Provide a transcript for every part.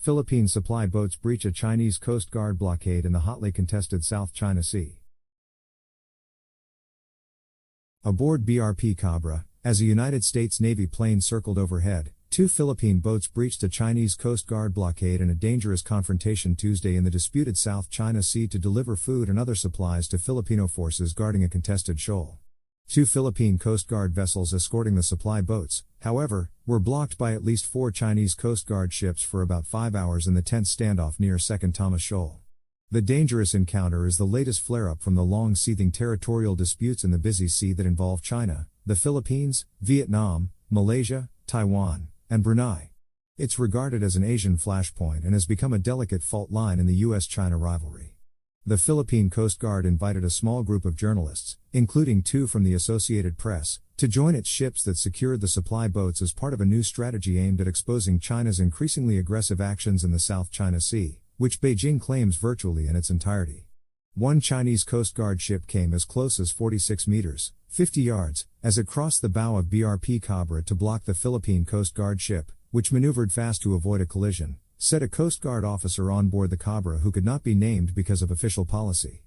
Philippine supply boats breach a Chinese Coast Guard blockade in the hotly contested South China Sea. Aboard BRP CABRA, as a United States Navy plane circled overhead, 2 Philippine boats breached a Chinese Coast Guard blockade in a dangerous confrontation Tuesday in the disputed South China Sea to deliver food and other supplies to Filipino forces guarding a contested shoal. 2 Philippine Coast Guard vessels escorting the supply boats, however, were blocked by at least 4 Chinese Coast Guard ships for about 5 hours in the tense standoff near Second Thomas Shoal. The dangerous encounter is the latest flare-up from the long-seething territorial disputes in the busy sea that involve China, the Philippines, Vietnam, Malaysia, Taiwan, and Brunei. It's regarded as an Asian flashpoint and has become a delicate fault line in the US-China rivalry. The Philippine Coast Guard invited a small group of journalists, including 2 from the Associated Press, to join its ships that secured the supply boats as part of a new strategy aimed at exposing China's increasingly aggressive actions in the South China Sea, which Beijing claims virtually in its entirety. One Chinese Coast Guard ship came as close as 46 meters, 50 yards, as it crossed the bow of BRP CABRA to block the Philippine Coast Guard ship, which maneuvered fast to avoid a collision, said a Coast Guard officer on board the CABRA who could not be named because of official policy.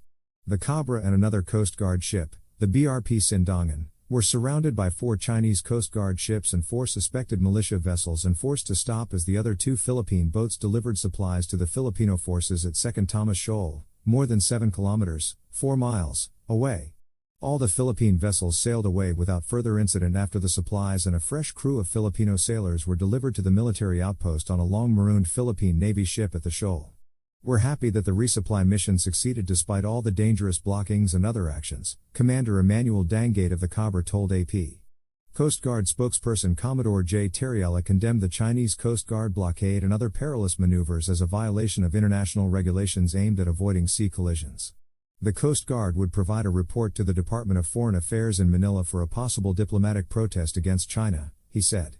The CABRA and another Coast Guard ship, the BRP Sindangan, were surrounded by 4 Chinese Coast Guard ships and 4 suspected militia vessels and forced to stop as the other 2 Philippine boats delivered supplies to the Filipino forces at Second Thomas Shoal, more than 7 kilometers, 4 miles, away. All the Philippine vessels sailed away without further incident after the supplies and a fresh crew of Filipino sailors were delivered to the military outpost on a long-marooned Philippine Navy ship at the shoal. "We're happy that the resupply mission succeeded despite all the dangerous blockings and other actions," Commander Emmanuel Dangate of the CABRA told AP. Coast Guard spokesperson Commodore J. Terriella condemned the Chinese Coast Guard blockade and other perilous maneuvers as a violation of international regulations aimed at avoiding sea collisions. The Coast Guard would provide a report to the Department of Foreign Affairs in Manila for a possible diplomatic protest against China, he said.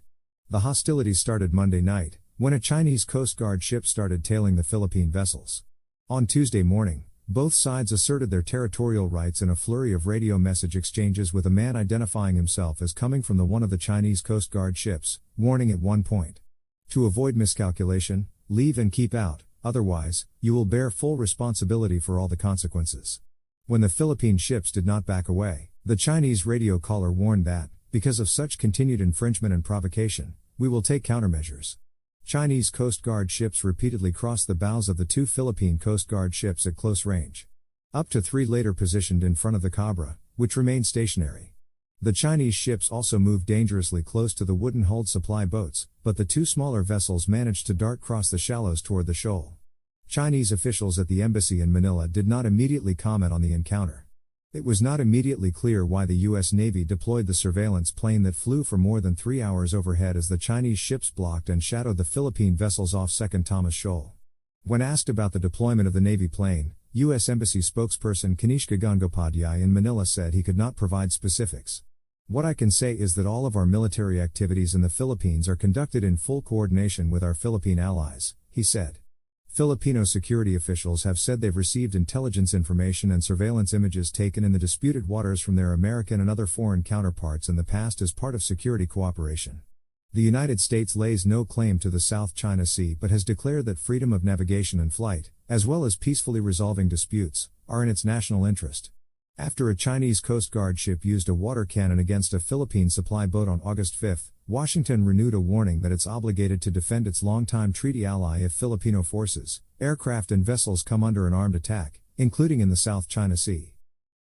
The hostilities started Monday night, when a Chinese Coast Guard ship started tailing the Philippine vessels. On Tuesday morning, both sides asserted their territorial rights in a flurry of radio message exchanges with a man identifying himself as coming from one of the Chinese Coast Guard ships, warning at one point, "To avoid miscalculation, leave and keep out. Otherwise, you will bear full responsibility for all the consequences." When the Philippine ships did not back away, the Chinese radio caller warned that, because of such continued infringement and provocation, we will take countermeasures. Chinese Coast Guard ships repeatedly crossed the bows of the 2 Philippine Coast Guard ships at close range. Up to 3 later positioned in front of the CABRA, which remained stationary. The Chinese ships also moved dangerously close to the wooden-hulled supply boats, but the 2 smaller vessels managed to dart across the shallows toward the shoal. Chinese officials at the embassy in Manila did not immediately comment on the encounter. It was not immediately clear why the U.S. Navy deployed the surveillance plane that flew for more than 3 hours overhead as the Chinese ships blocked and shadowed the Philippine vessels off Second Thomas Shoal. When asked about the deployment of the Navy plane, U.S. Embassy spokesperson Kanishka Gangopadhyay in Manila said he could not provide specifics. "What I can say is that all of our military activities in the Philippines are conducted in full coordination with our Philippine allies," he said. Filipino security officials have said they've received intelligence information and surveillance images taken in the disputed waters from their American and other foreign counterparts in the past as part of security cooperation. The United States lays no claim to the South China Sea but has declared that freedom of navigation and flight, as well as peacefully resolving disputes, are in its national interest. After a Chinese Coast Guard ship used a water cannon against a Philippine supply boat on August 5, Washington renewed a warning that it's obligated to defend its longtime treaty ally if Filipino forces, aircraft and vessels come under an armed attack, including in the South China Sea.